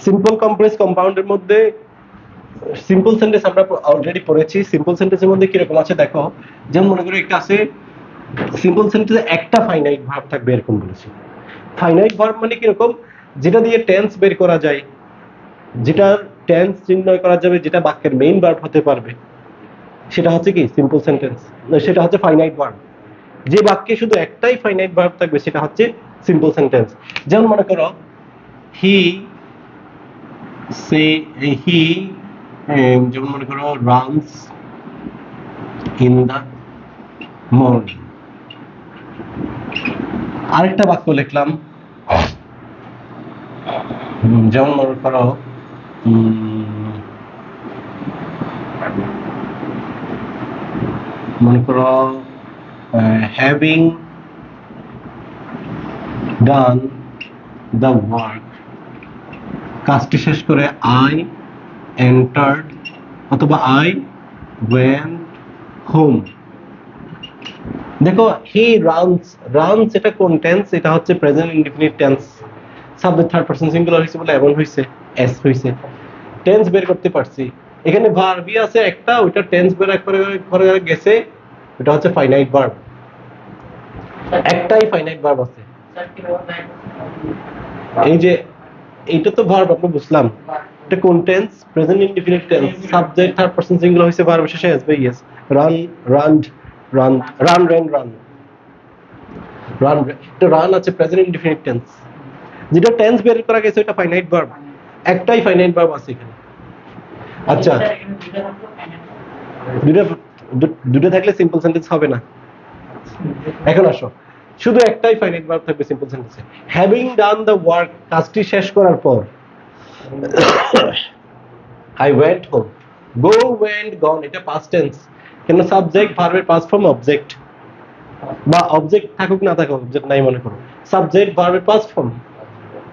Simple complex কম্পাউন্ডের মধ্যে simple sentence আমরা already পড়েছি। সিম্পল সেন্টেন্সের মধ্যে কিরকম আছে দেখো, যেমন মনে করো একটা আছে সিম্পল সেন্টেন্সে একটা ফাইনাইট ভার্ব থাকবে এরকম বলেছি। ফাইনাইট ভার্ব মানে কিরকম, যেটা দিয়ে টেন্স বের করা যায়, যেটা টেন্স নির্ণয় করা যাবে, যেটা বাক্যের মেইন ভার্ব হতে পারবে, সেটা হচ্ছে কি সিম্পল সেন্টেন্স, সেটা হচ্ছে ফাইনাইট ভার্ব। যে বাক্যে শুধু একটাই ফাইনাইট ভার্ব থাকবে সেটা হচ্ছে সিম্পল সেন্টেন্স। যেমন মনে করো হি সে হি, যেমন মনে করো রানস ইন দা মর্নিং। আরেকটা বাক্য লিখলাম, যেমন মনে করো হ্যাভিং ডান দ্য ওয়ার্ক, কাজটি শেষ করে আই এন্টার্ড অথবা আই ওয়েন্ট হোম। দেখো হি রানস, রানস এটা কোন টেন্স, এটা হচ্ছে present indefinite tense. Subject third person singular হইছে বলে এমন হইছে, এস হইছে। টেন্স বের করতে পারছি, এখানে ভার্বই আছে একটা, ওইটা টেন্স বের করে গেছে, এটা হচ্ছে ফাইনাইট ভার্ব। একটাই ফাইনাইট ভার্ব আছে। এই যে এইটা তো ভার্ব আমরা বুঝলাম, এটা কোন tense, present indefinite tense, subject third person singular হইছে, ভার্ব শেষে S by S. Run runned run run ran run run, এটা রান আছে প্রেজেন্ট ইনডিফিনিট টেন্স, যেটা টেন্স বের করা গেছে ওটা ফাইনাইট ভার্ব, একটাই ফাইনাইট ভার্ব আছে এখানে। আচ্ছা দুটো থাকলে সিম্পল সেন্টেন্স হবে না। এখন আসো, শুধু একটাই ফাইনাইট ভার্ব থাকবে সিম্পল সেন্টেন্সে। হ্যাভিং ডান দ্য ওয়ার্ক, কাজটি শেষ করার পর I went home. Go went গন এটা পাস্ট টেন্স, কেন সাবজেক্ট ভার্বের পাস্ট ফর্ম অবজেক্ট, বা অবজেক্ট থাকুক না থাকুক, অবজেক্ট নাই মনে করো, সাবজেক্ট ভার্বের past form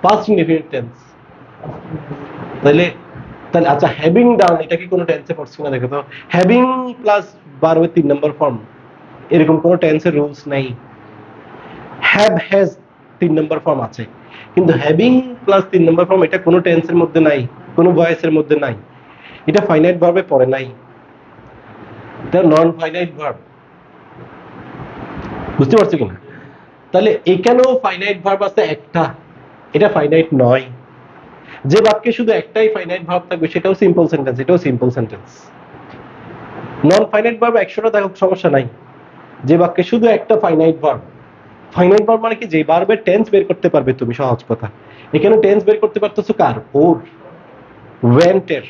past indefinite tense. তাহলে তাহলে আচ্ছা হ্যাভিং ডান এটা কি কোনো টেন্সে পড়ছে না দেখো তো, হ্যাভিং প্লাস ভার্বের 3 নম্বর ফর্ম, এরকম কোনো টেন্সের রুলস নাই। হ্যাভ হ্যাজ 3 নম্বর ফর্ম আছে, কিন্তু হ্যাভিং প্লাস 3 নম্বর ফর্ম এটা কোনো টেন্সের মধ্যে নাই, কোনো ভয়েসের মধ্যে নাই, এটা ফাইনাইট ভার্বে পড়ে নাই, এটা নন ফাইনাইট ভার্ব। বুঝতে পারছো কিনা? তাহলে এখানেও ফাইনাইট ভার্ব আছে একটা, এটা ফাইনাইট নয়। যে বাক্যে শুধু একটাই ফাইনাইট ভার্ব থাকবে সেটাও সিম্পল সেন্টেন্স, এটাও simple sentence. Non finite verb 100টা থাকুক সমস্যা নাই, যে বাক্যে শুধু একটা ফাইনাইট ভার্ব। ফাইনাইট ভার্ব মানে কি, যে ভার্বের টেন্স বের করতে পারবে তুমি, সহজ কথা। এখানে টেন্স বের করতে পারতেছো কার, ওর, ওয়েন্টের।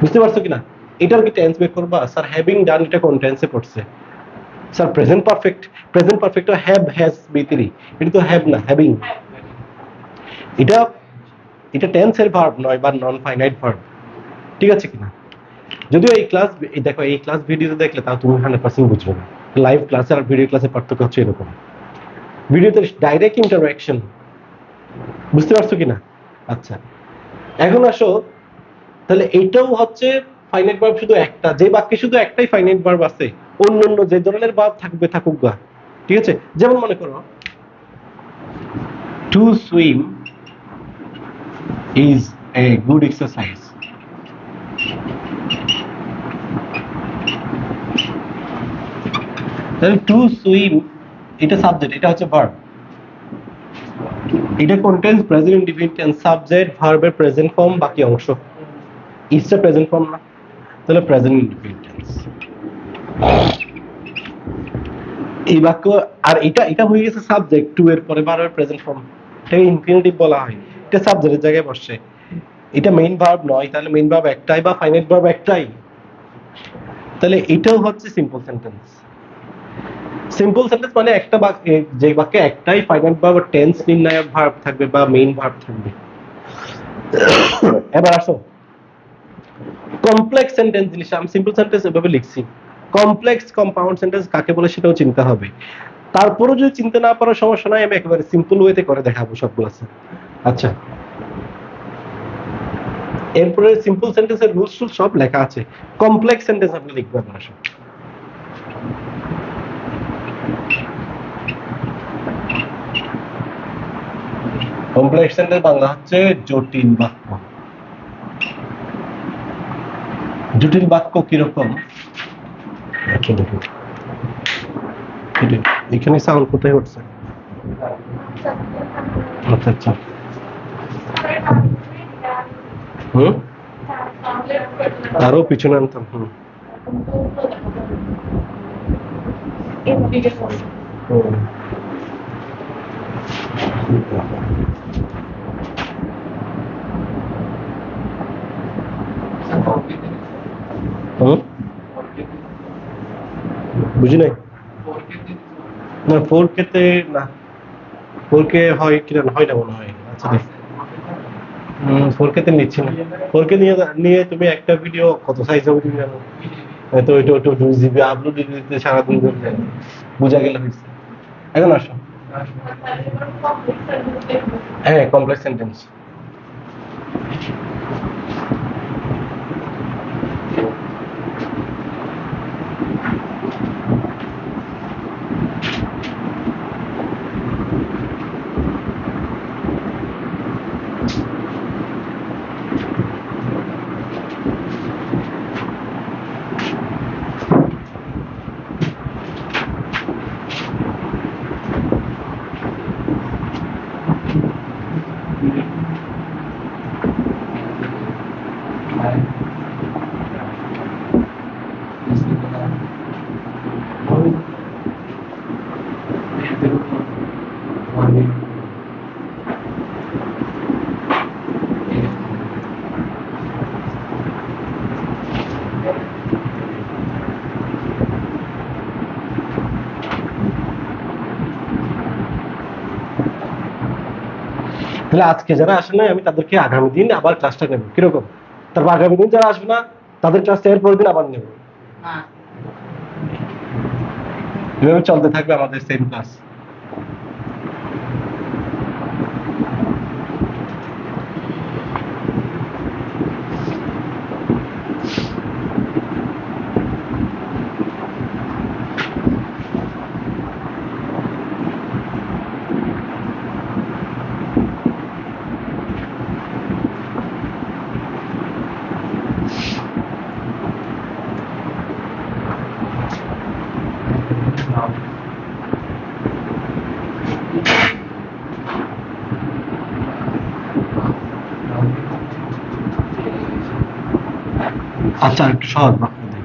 বুঝতে পারছো কিনা? এটার কি টেন্স বের করবা? স্যার হ্যাভিং ডান এটা কোন টেন্সে পড়ছে? Sir present perfect, present perfect have has বি3, এটা তো হ্যাভ না, হ্যাভিং। এটা এটা টেন্সের ভার্ব নয় বা নন ফাইনাইট ভার্ব, ঠিক আছে কিনা? যদিও এই ক্লাস দেখো, এই ক্লাস ভিডিওতে দেখলে তাও তুমি 100% বুঝবে না। লাইভ ক্লাসে আর ভিডিও ক্লাসের পার্থক্য হচ্ছে এরকম, ভিডিওতে ডাইরেক্ট ইন্টারঅ্যাকশন। বুঝতে পারছো কিনা? আচ্ছা এখন আসো, তাহলে এইটাও হচ্ছে ফাইনাইট ভার্ব শুধু একটা, যে বাক্যে শুধু একটাই ফাইনাইট ভার্ব আছে, অন্য যে ধরনের ভার্ব থাকবে থাকুক গা, ঠিক আছে? যেমন মনে করো to swim is a good exercise. তাহলে টু সুইম এটা সাবজেক্ট, এটা হচ্ছে ভার্ব, এটা contains present indefinite tense, subject ভার্বের প্রেজেন্ট ফর্ম বাকি অংশ, ইজটা প্রেজেন্ট ফর্ম না, তাহলে প্রেজেন্ট ইনডিফিনিট টেন্স এই বাক্য। আর এটা এটা হয়ে গেছে সাবজেক্ট, টু এর পরে ভার্বের প্রেজেন্ট ফর্ম, এটাকে ইনফিনিটিভ বলা হয়, এটা সাবজেক্টের জায়গায় বসে, এটা মেইন ভার্ব নয়, তাহলে মেইন ভার্ব একটাই বা ফাইনাইট ভার্ব একটাই, তাহলে এটাও হচ্ছে সিম্পল সেন্টেন্স। সিম্পল সেন্টেন্স মানে একটা বাক্যে, যে বাক্যে একটাই ফাইনাইট ভার্ব টেন্স নির্ণায়ক ভার্ব থাকবে বা মেইন ভার্ব থাকবে। এবার আসো কমপ্লেক্স সেন্টেন্স জিনিস, আমি সিম্পল সেন্টেন্স এভাবে লিখছি, কমপ্লেক্স কম্পাউন্ড সেন্টেন্স কাকে বলে সেটাও চিন্তা হবে। তারপরে যদি চিন্তা না পারার সমস্যা নাই, আমি একেবারে সিম্পল ওয়েতে করে দেখাবো সবগুলো। আচ্ছা এরপরে সিম্পল সেন্টেন্সের রুলস সব লেখা আছে, কমপ্লেক্স সেন্টেন্স আপনি লিখবেন আসো। কমপ্লেক্স সেন্টেন্স বাংলা হচ্ছে জটিল বাক্য। জটিল বাক্য কিরকম? এখানে সাউন্ড কোথায় হচ্ছে? আচ্ছা আচ্ছা। হুম, আরো পিছনে আনতাম। হুম হুম। হুম, বুঝি নাই। না 4K তে না, 4K হয় কিনা, হয় না মনে হয়। আচ্ছা দেখ, 4K তে নিচ্ছি না। 4K নিয়ে নিয়ে তুমি একটা ভিডিও কত সাইজ হবে তুমি জানো? তো ওইটা ওটা 2 GB আপলোড দিতে সারাদিন ধরে যায়, বোঝা গেলে হয়েছে। এখন আসো। হ্যাঁ, কমপ্লেক্স সেন্টেন্স। তাহলে আজকে যারা আসে না, আমি তাদেরকে আগামী দিন আবার ক্লাসটা নেব, কিরকম? তারপর আগামী দিন যারা আসবে না, তাদের ক্লাসটা এর পরের দিন আবার নেব। এভাবে চলতে থাকবে আমাদের সেম ক্লাস। আচ্ছা, একটু সহজ বাক্য দিই।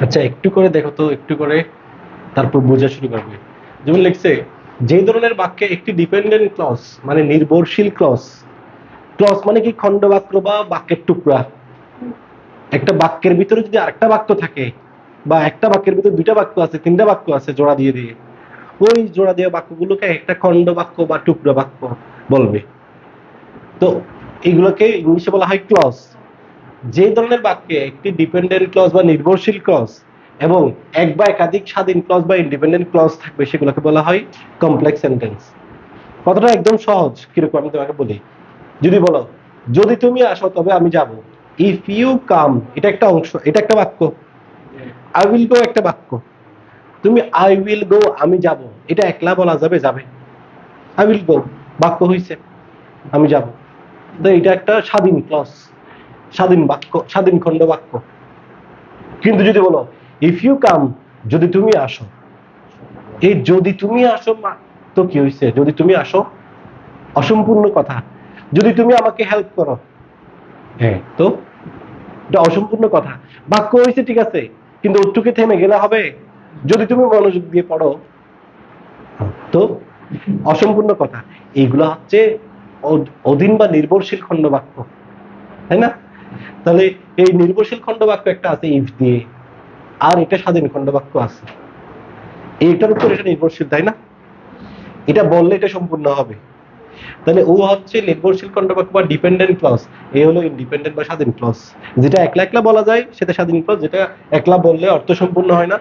আচ্ছা, একটু করে দেখো তো, একটু করে, তারপর বোঝা শুরু করবে। যেমন লিখছে, যে ধরনের বাক্যে একটি ডিপেন্ডেন্ট ক্লজ মানে নির্ভরশীল ক্লজ, ক্লজ মানে কি খণ্ড বাক্য বা বাক্যের টুকরা। একটা বাক্যের ভিতরে যদি আরেকটা বাক্য থাকে, বা একটা বাক্যের ভিতরে দুইটা বাক্য আছে, তিনটা বাক্য আছে জোড়া দিয়ে দিয়ে, ওই জোড়া দিয়ে বাক্যগুলোকে একটা খণ্ড বাক্য বা টুকরা বাক্য বলবে। তো এগুলোকে ইংলিশে বলা হয় ক্লজ। যে ধরনের বাক্যে একটি ডিপেন্ডেন্ট ক্লজ বা নির্ভরশীল ক্লজ এবং এক বা একাধিক স্বাধীন ক্লজ বা ইন্ডিপেন্ডেন্ট ক্লজ থাকবে সেগুলোকে বলা হয় কমপ্লেক্স সেন্টেন্স। কথাটা একদম সহজ, কিরকম আমি তোমাকে বলি। যদি বলো যদি তুমি আসো তবে আমি যাব, ইফ ইউ কাম এটা একটা অংশ, এটা একটা বাক্য। আই উইল গো একটা বাক্য। তুমি আই উইল গো আমি যাব, এটা একলা বলা যাবে? যাবে। আই উইল গো বাক্য হইছে, আমি যাব। তো এটা একটা স্বাধীন ক্লজ, স্বাধীন বাক্য, স্বাধীন খণ্ড বাক্য। কিন্তু যদি বলো ইফ ইউ কাম যদি তুমি আসো, এই যদি তুমি আসো তো কি হইছে? যদি তুমি আসো অসম্পূর্ণ কথা। যদি তুমি আমাকে হেল্প করো, হ্যাঁ, তো এটা অসম্পূর্ণ কথা। বাক্য হয়েছে ঠিক আছে, কিন্তু ওটুকে থেমে গেলে হবে? যদি তুমি মনোযোগ দিয়ে পড়ো, তো অসম্পূর্ণ কথা। এইগুলো হচ্ছে অধীন বা নির্ভরশীল খণ্ড বাক্য, তাই না? তাহলে এই নির্ভরশীল খণ্ড বাক্য একটা আছে ইফ দিয়ে, আর এটা স্বাধীন খণ্ড বাক্য আছে, এইটার উপর এটা নির্ভরশীল, তাই না? এটা বললে এটা সম্পূর্ণ হবে। তাহলে ও হচ্ছে নির্ভরশীল খণ্ড বাক্য বা ডিপেন্ডেন্ট ক্লজ, এ হলো ইন্ডিপেন্ডেন্ট বা স্বাধীন ক্লজ। যেটা একলা একলা বলা যায় সেটা স্বাধীন ক্লজ, যেটা একলা বললে অর্থ সম্পূর্ণ হয় না।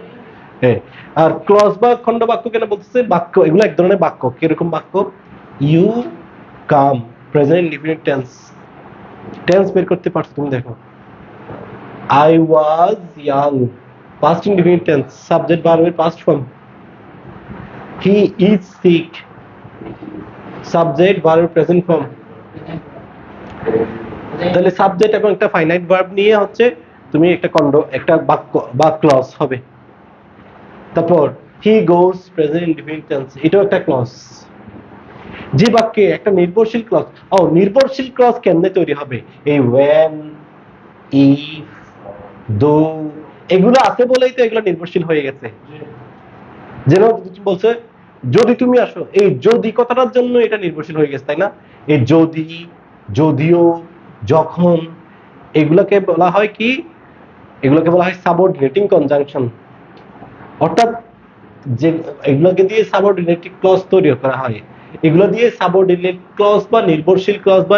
হ্যাঁ, আর ক্লজ বা খণ্ড বাক্য কেন বলতেছে? বাক্য এগুলো এক ধরনের বাক্য। কিরকম বাক্য? You come present indefinite tense. Tense বের করতে পারছো তুমি? দেখো, I was young past indefinite tense, subject ভার্বের past form. He is sick subject ভার্বের প্রেজেন্ট ফর্ম। তাহলে সাবজেক্ট এবং একটা ফাইনাইট ভার্ব নিয়ে হচ্ছে তুমি একটা খণ্ড, একটা বাক্য বা ক্লজ হবে। তারপর হি গোস প্রেজেন্ট ইনডিফিনিট টেন্স, এটাও একটা ক্লজ। যে বাক্যে একটা নির্ভরশীল ক্লজ, ও নির্ভরশীল ক্লজ কেমনে তৈরি হবে? এই when, if, though এগুলো আছে বলেই তো এগুলো নির্ভরশীল হয়ে গেছে। যেন বলছে যদি তুমি আসো, এই যদি কথাটার জন্য এটা নির্ভরশীল হয়ে গেছে, তাই না? এই যদি, যদিও, যখন, এগুলোকে বলা হয় কি? এগুলোকে বলা হয় সাবঅর্ডিনেটিং কনজাংশন। অর্থাৎ যে এগুলোকে দিয়ে সাবঅর্ডিনেটিং ক্লজ তৈরি করা হয়, এগুলো দিয়ে সাবঅর্ডিনেট ক্লজ বা নির্ভরশীল ক্লজ বা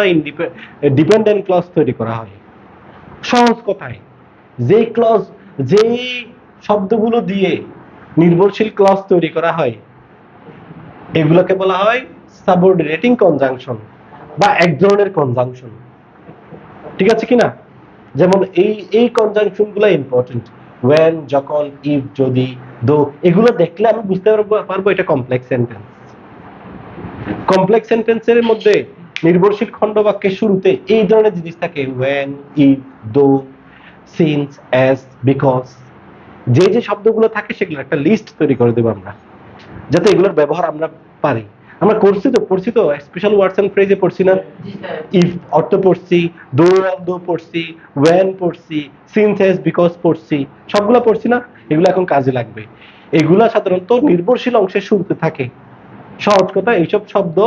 ডিপেন্ডেন্ট ক্লজ তৈরি করা হয়। সহজ কথায়, যে ক্লজ, যেই শব্দগুলো দিয়ে নির্ভরশীল ক্লজ তৈরি করা হয় এগুলোকে বলা হয় সাবঅর্ডিনেটিং কনজাংশন বা এক ধরনের কনজাংশন। ঠিক আছে কিনা? যেমন এই কনজাংশন গুলো ইম্পর্টেন্ট। when, যখন, if, যদি, though এগুলো দেখলে আমি বুঝতে পারবো এটা কমপ্লেক্স সেন্টেন্স। কমপ্লেক্স সেন্টেন্সের মধ্যে নির্ভরশীল খণ্ড বাক্যের শুরুতে এই ধরনের জিনিস থাকে, when, if, though, since, as, because। যে যে শব্দগুলো থাকে সেগুলো একটা লিস্ট তৈরি করে দেবো আমরা, যাতে এগুলোর ব্যবহার আমরা পারি। আমরা পড়ছি তো স্পেশাল ওয়ার্ডস এন্ড ফ্রেজে পড়ছি না? ইফ অর্থ পড়ছি, দো দো পড়ছি, ওয়েন পড়ছি, সিন্স এস বিকজ পড়ছি, সবগুলো পড়ছি না? এগুলো এখন কাজে লাগবে। এগুলা সাধারণত নির্ভরশীল অংশের শুরুতে থাকে। সহজ কথা, এইসব শব্দ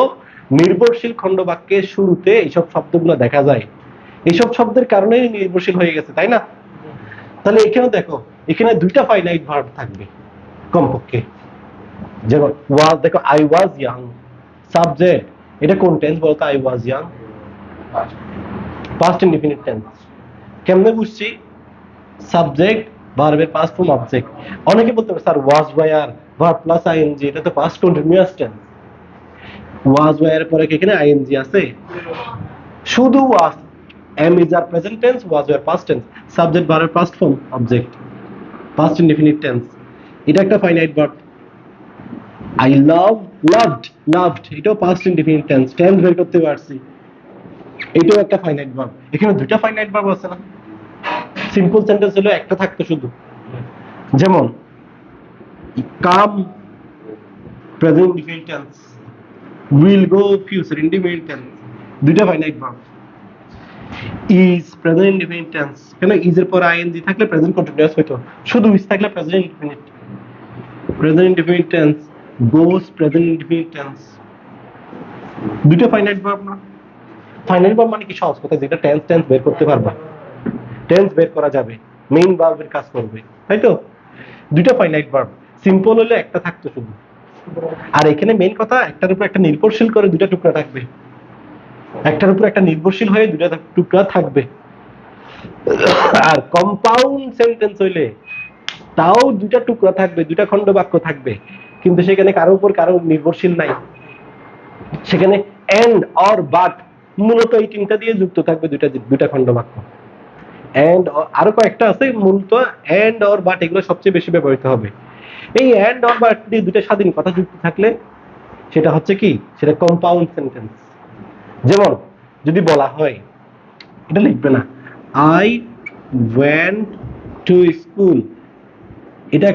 নির্ভরশীল খণ্ড বাক্যের শুরুতে এইসব শব্দগুলো দেখা যায়। এইসব শব্দের কারণেই নির্ভরশীল হয়ে গেছে, তাই না? তাহলে এখানে দেখো, এখানে দুইটা ফাইনাইট ভার্ব থাকবে কমপক্ষে। যেমন ওয়াজ, দেখো আই ওয়াজ ইয়াং সাবজেক্ট, এটা কোন টেন্স বলতো? I was young past indefinite tense. কেমনে বুঝছি? সাবজেক্ট ভার্বের পাস্ট ফর্ম অবজেক্ট। অনেকে বলতে পারে sir was were verb plus ING, এটা তো past continuous tense. Was were পরে কি এখানে আইএনজি আছে? শুধু was, am is are present tense, was were past tense, subject ভার্বের past form object, past indefinite tense. এটা একটা finite verb. I love, loved, loved এটাও পাস্ট ইনডিফিনিট টেন্স, টেন্স বের করতে পারছি। এটাও একটা ফাইনাইট ভার্ব। এখানে দুইটা ফাইনাইট ভার্ব আছে না? সিম্পল সেন্টেন্স হলো একটা থাকতো শুধু। যেমন come present indefinite tense, will go future indefinite tense, দুইটা finite verb. Is present indefinite tense, কেন ইজ এর পর আইএনজি থাকলে প্রেজেন্ট কন্টিনিউয়াস হইতো, শুধু ইজ থাকলে present indefinite. Present indefinite tense goes present indefinite tense, দুটো ফাইনাইট ভার্ব না? ফাইনাইট ভার্ব মানে কি? সহজ কথা, যেটা টেন্স টেন্স বের করতে পারবা, টেন্স বের করা যাবে, মেইন ভার্বের কাজ করবে, তাই তো? দুটো ফাইনাইট ভার্ব, সিম্পল হলে একটা থাকতো শুধু, আর এখানে মেইন কথা একটার উপর একটা নির্ভরশীল করে দুটা টুকরা থাকবে, একটার উপর একটা নির্ভরশীল হয়ে দুটা টুকরা থাকবে। আর কম্পাউন্ড সেন্টেন্স হইলে তাও দুটা টুকরা থাকবে, দুটা খণ্ড বাক্য থাকবে, কিন্তু সেখানে কারো উপর কারো নির্ভরশীল নাই, সেখানে এন্ড অর বাট মূলত এই তিনটা দিয়ে যুক্ত থাকবে দুটা দুটা খণ্ড বাক্য। এন্ড আরো কয়েকটা আছে, মূলত এন্ড অর বাট এগুলো সবচেয়ে বেশি ব্যবহৃত হবে। এই এন্ড অর বাট দিয়ে দুটা স্বাধীন কথা যুক্ত থাকলে সেটা হচ্ছে কি, সেটা কম্পাউন্ড সেন্টেন্স। যেমন যদি বলা হয়, এটা লিখবে না, আই ওয়েন্ট টু স্কুল, এটা